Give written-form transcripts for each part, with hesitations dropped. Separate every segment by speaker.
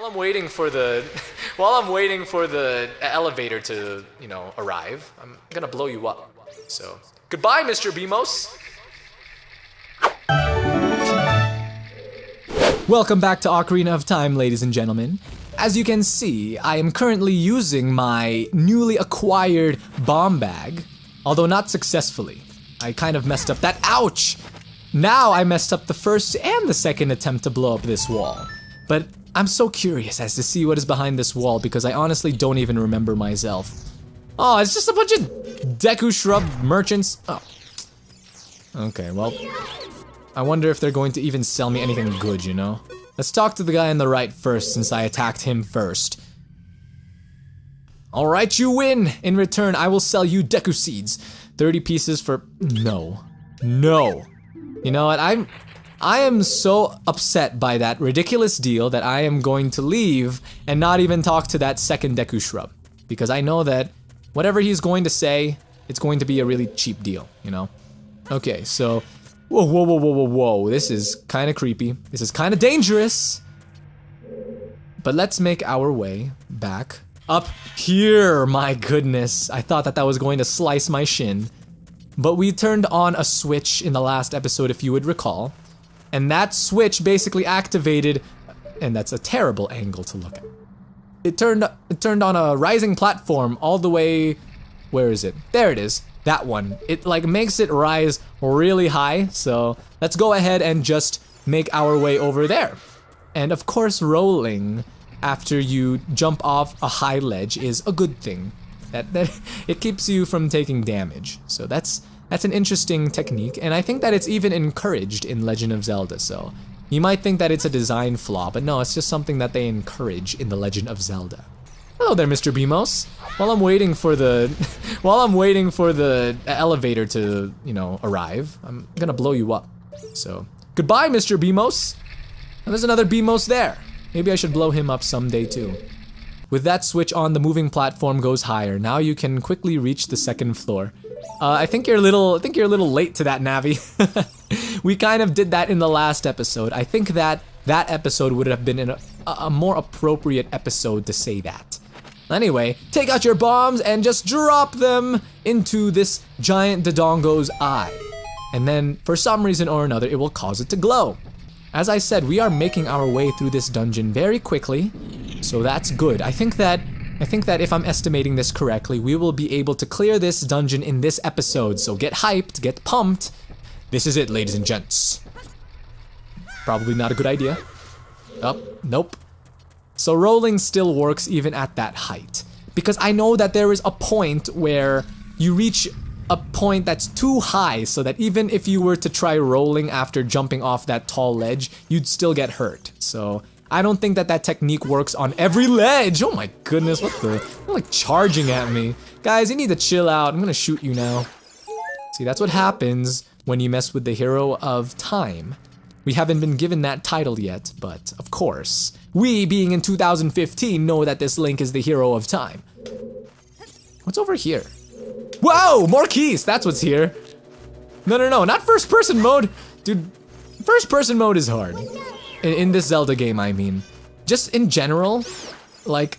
Speaker 1: While I'm waiting for the, while I'm waiting for the elevator to, arrive, I'm gonna blow you up. So, goodbye, Mr. Beamos. Welcome back to Ocarina of Time, ladies and gentlemen. As you can see, I am currently using my newly acquired bomb bag, although not successfully. I kind of messed up that, ouch! Now I messed up the first and the second attempt to blow up this wall. But I'm so curious as to see what is behind this wall because I honestly don't even remember myself. Oh, it's just a bunch of Deku Shrub merchants. Oh. Okay, well, I wonder if they're going to even sell me anything good, you know? Let's talk to the guy on the right first since I attacked him first. Alright, you win! In return, I will sell you Deku Seeds. 30 pieces for... No. No. You know what, I am so upset by that ridiculous deal that I am going to leave and not even talk to that second Deku Shrub. Because I know that whatever he's going to say, it's going to be a really cheap deal, you know? Okay, so... Whoa, whoa, whoa, whoa, whoa, whoa, this is kind of creepy. This is kind of dangerous. But let's make our way back up here, my goodness. I thought that was going to slice my shin. But we turned on a switch in the last episode, if you would recall. And that switch basically activated, and that's a terrible angle to look at. It turned on a rising platform all the way, where is it? There it is. That one. It like makes it rise really high, so let's go ahead and just make our way over there. And of course, rolling after you jump off a high ledge is a good thing. That it keeps you from taking damage. So that's an interesting technique, and I think that it's even encouraged in Legend of Zelda, so you might think that it's a design flaw, but no, it's just something that they encourage in the Legend of Zelda. Hello there, Mr. Beamos. While I'm waiting for the elevator to, arrive, I'm gonna blow you up. So, goodbye, Mr. Beamos. And there's another Beamos there. Maybe I should blow him up someday too. With that switch on, the moving platform goes higher. Now you can quickly reach the second floor. I think you're a little late to that, Navi. We kind of did that in the last episode. I think that episode would have been a more appropriate episode to say that. Anyway, take out your bombs and just drop them into this giant Dodongo's eye. And then, for some reason or another, it will cause it to glow. As I said, we are making our way through this dungeon very quickly, so that's good. I think that if I'm estimating this correctly, we will be able to clear this dungeon in this episode, so get hyped, get pumped. This is it, ladies and gents. Probably not a good idea. Oh, nope. So rolling still works even at that height. Because I know that there is a point where you reach a point that's too high so that even if you were to try rolling after jumping off that tall ledge, you'd still get hurt. So I don't think that technique works on every ledge. Oh my goodness, what the? They're like charging at me. Guys, you need to chill out. I'm gonna shoot you now. See, that's what happens when you mess with the hero of time. We haven't been given that title yet, but of course, we, being in 2015, know that this Link is the hero of time. What's over here? Whoa, more keys, that's what's here. No, not first person mode. Dude, first person mode is hard. In this Zelda game, I mean. Just in general, like,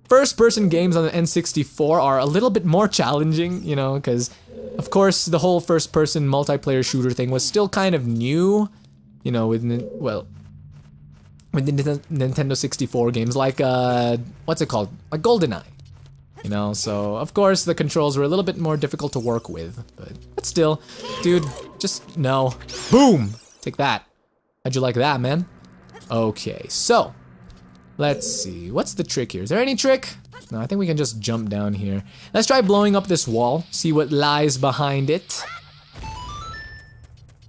Speaker 1: first person games on the N64 are a little bit more challenging, you know, because of course the whole first person multiplayer shooter thing was still kind of new. You know, with the Nintendo 64 games, like, what's it called? Like GoldenEye. You know, so, of course, the controls were a little bit more difficult to work with, but still, dude, just, no. Boom! Take that. How'd you like that, man? Okay, so, let's see, what's the trick here? Is there any trick? No, I think we can just jump down here. Let's try blowing up this wall, see what lies behind it.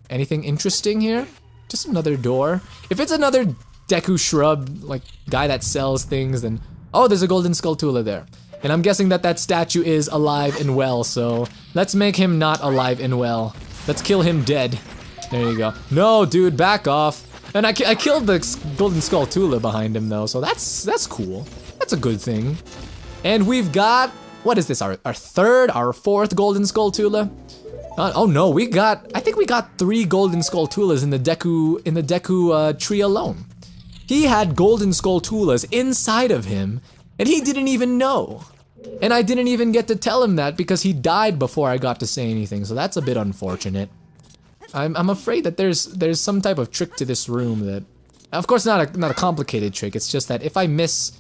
Speaker 1: Anything interesting here? Just another door. If it's another Deku Shrub, like, guy that sells things, then... Oh, there's a Golden Skulltula there. And I'm guessing that statue is alive and well, so... Let's make him not alive and well. Let's kill him dead. There you go. No, dude, back off. And I killed the Golden Skulltula behind him, though, so that's cool. That's a good thing. And we've got... What is this, our fourth Golden Skulltula? Oh no, I think we got 3 Golden Skulltulas in the Deku tree alone. He had golden skulltulas inside of him, and he didn't even know. And I didn't even get to tell him that because he died before I got to say anything, so that's a bit unfortunate. I'm afraid that there's some type of trick to this room that, of course, not a complicated trick. It's just that if I miss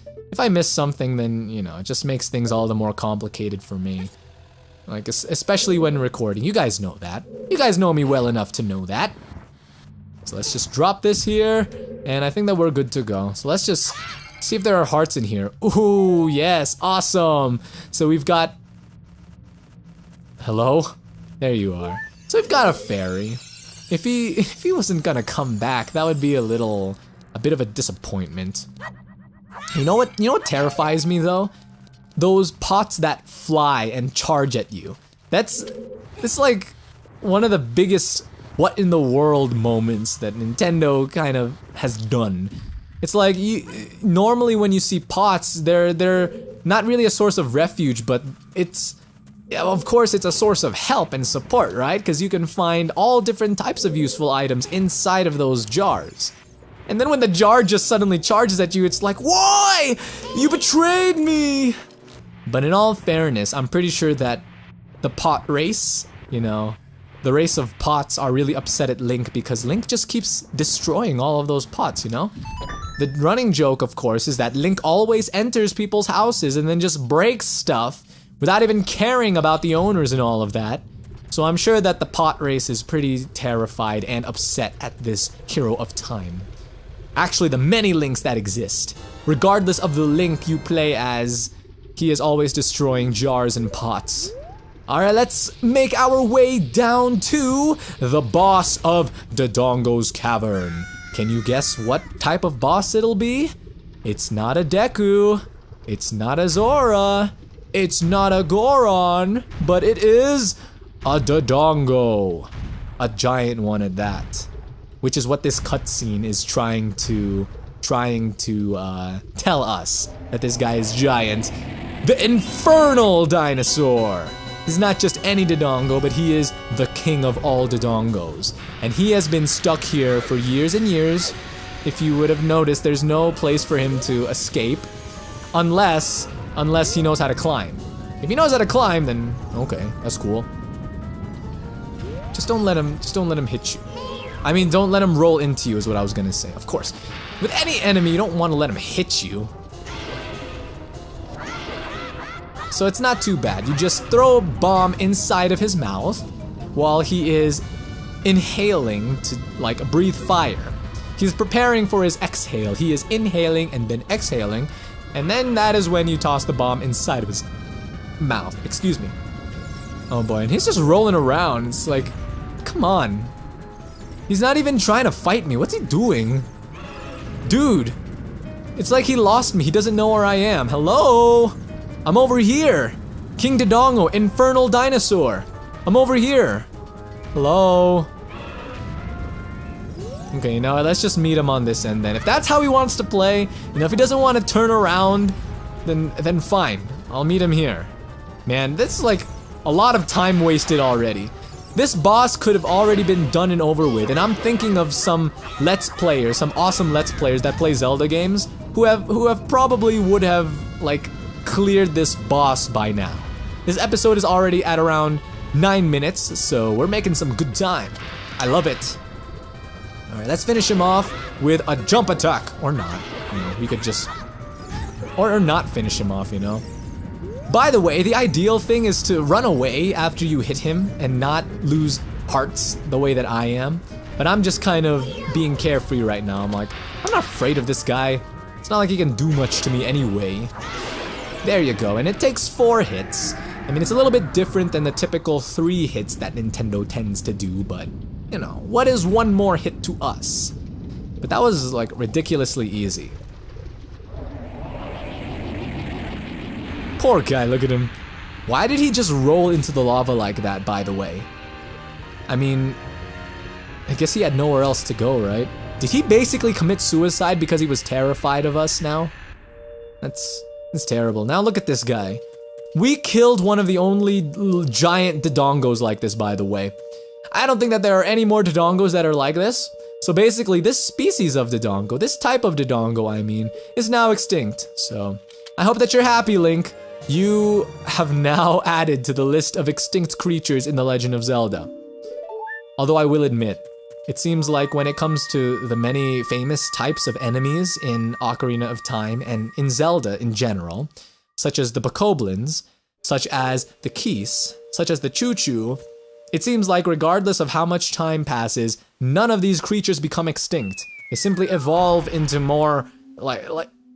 Speaker 1: something, then you know it just makes things all the more complicated for me. Like especially when recording. You guys know that. You guys know me well enough to know that. So let's just drop this here, and I think that we're good to go. So let's just see if there are hearts in here. Ooh, yes, awesome. So we've got. Hello? There you are. So we've got a fairy. If he wasn't gonna come back, that would be a bit of a disappointment. You know what terrifies me though? Those pots that fly and charge at you. It's like one of the biggest what in the world moments that Nintendo kind of has done. It's like normally when you see pots, they're not really a source of refuge, but of course it's a source of help and support, right? Because you can find all different types of useful items inside of those jars. And then when the jar just suddenly charges at you, it's like, why? You betrayed me! But in all fairness, I'm pretty sure that the pot race, you know, the race of pots are really upset at Link because Link just keeps destroying all of those pots, you know? The running joke, of course, is that Link always enters people's houses and then just breaks stuff without even caring about the owners and all of that. So I'm sure that the pot race is pretty terrified and upset at this hero of time. Actually, the many Links that exist. Regardless of the Link you play as, he is always destroying jars and pots. Alright, let's make our way down to the boss of Dodongo's Cavern. Can you guess what type of boss it'll be? It's not a Deku. It's not a Zora. It's not a Goron, but it is a Dodongo. A giant one at that. Which is what this cutscene is trying to tell us, that this guy is giant. The Infernal Dinosaur! He's not just any Dodongo, but he is the king of all Dodongos. And he has been stuck here for years and years. If you would have noticed, there's no place for him to escape. Unless he knows how to climb. If he knows how to climb, then okay, that's cool. Just don't let him hit you. I mean, don't let him roll into you is what I was gonna say. Of course, with any enemy, you don't want to let him hit you. So it's not too bad. You just throw a bomb inside of his mouth while he is inhaling to, like, breathe fire. He's preparing for his exhale. He is inhaling and then exhaling, and then that is when you toss the bomb inside of his mouth. Excuse me. Oh boy, and he's just rolling around. It's like, come on. He's not even trying to fight me. What's he doing? Dude, it's like he lost me. He doesn't know where I am. Hello? I'm over here. King Dodongo, Infernal Dinosaur. I'm over here. Hello? Okay, now let's just meet him on this end then. If that's how he wants to play, you know, if he doesn't want to turn around, then fine. I'll meet him here. Man, this is like a lot of time wasted already. This boss could have already been done and over with, and I'm thinking of some Let's Players, some awesome Let's Players that play Zelda games, who have probably would have, like, cleared this boss by now. This episode is already at around 9 minutes, so we're making some good time. I love it. Alright, let's finish him off with a jump attack. Or not. You know, we could just... Or not finish him off, you know. By the way, the ideal thing is to run away after you hit him and not lose hearts the way that I am. But I'm just kind of being carefree right now. I'm like, I'm not afraid of this guy. It's not like he can do much to me anyway. There you go, and it takes 4 hits. I mean, it's a little bit different than the typical 3 hits that Nintendo tends to do, but, you know, what is one more hit to us? But that was, like, ridiculously easy. Poor guy, look at him. Why did he just roll into the lava like that, by the way? I mean, I guess he had nowhere else to go, right? Did he basically commit suicide because he was terrified of us now? That's terrible. Now look at this guy. We killed one of the only giant Dodongos like this, by the way. I don't think that there are any more Dodongos that are like this. So basically, this species of Dodongo, this type of Dodongo, I mean, is now extinct. So I hope that you're happy, Link. You have now added to the list of extinct creatures in The Legend of Zelda. Although I will admit, it seems like when it comes to the many famous types of enemies in Ocarina of Time and in Zelda in general, such as the Bokoblins, such as the Keese, such as the Choo-Choo, it seems like regardless of how much time passes, none of these creatures become extinct. They simply evolve into more, like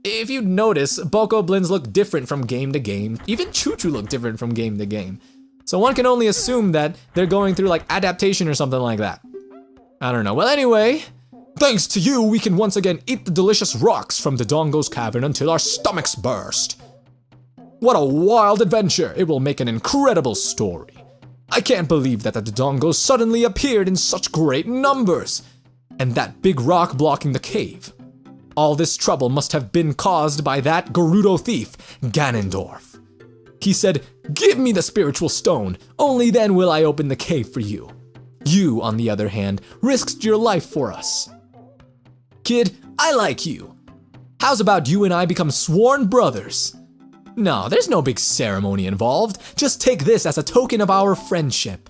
Speaker 1: if you notice, Bokoblins look different from game to game. Even Choo-Choo look different from game to game. So one can only assume that they're going through like adaptation or something like that. I don't know. Well, anyway, thanks to you, we can once again eat the delicious rocks from Dodongo's cavern until our stomachs burst. What a wild adventure! It will make an incredible story. I can't believe that the Dodongos suddenly appeared in such great numbers. And that big rock blocking the cave. All this trouble must have been caused by that Gerudo thief, Ganondorf. He said, "Give me the spiritual stone, only then will I open the cave for you." You, on the other hand, risked your life for us. Kid, I like you. How's about you and I become sworn brothers? No, there's no big ceremony involved. Just take this as a token of our friendship.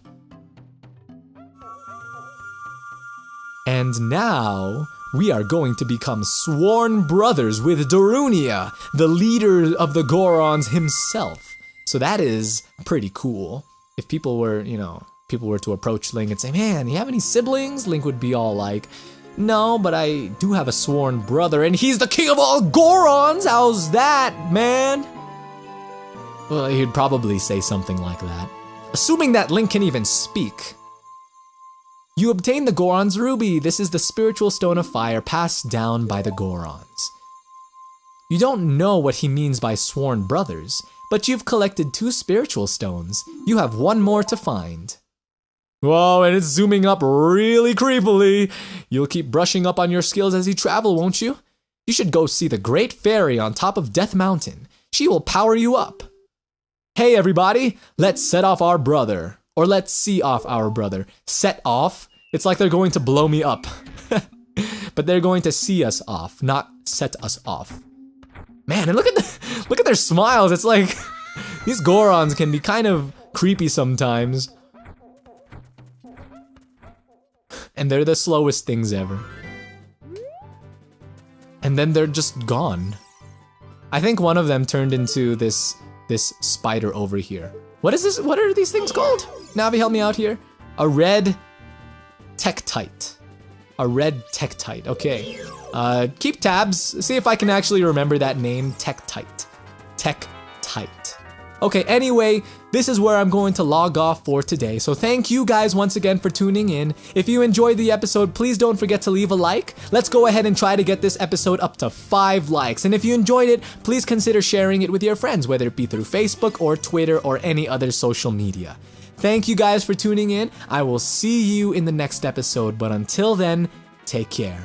Speaker 1: And now, we are going to become sworn brothers with Darunia, the leader of the Gorons himself. So that is pretty cool. If people were, people were to approach Link and say, "Man, you have any siblings?" Link would be all like, "No, but I do have a sworn brother, and he's the king of all Gorons! How's that, man?" Well, he'd probably say something like that. Assuming that Link can even speak. You obtain the Goron's Ruby. This is the spiritual stone of fire passed down by the Gorons. You don't know what he means by sworn brothers, but you've collected 2 spiritual stones. You have 1 more to find. Whoa, and it's zooming up really creepily. You'll keep brushing up on your skills as you travel, won't you? You should go see the Great Fairy on top of Death Mountain. She will power you up. Hey everybody, let's set off our brother. Or let's see off our brother. Set off? It's like they're going to blow me up. But they're going to see us off, not set us off. Man, and look at their smiles. It's like these Gorons can be kind of creepy sometimes. And they're the slowest things ever. And then they're just gone. I think one of them turned into this spider over here. What is this? What are these things called? Navi, help me out here. A red Tektite. A red Tektite. Okay. Keep tabs. See if I can actually remember that name. Tektite. Tektite. Okay, anyway, this is where I'm going to log off for today. So thank you guys once again for tuning in. If you enjoyed the episode, please don't forget to leave a like. Let's go ahead and try to get this episode up to 5 likes. And if you enjoyed it, please consider sharing it with your friends, whether it be through Facebook or Twitter or any other social media. Thank you guys for tuning in. I will see you in the next episode, but until then, take care.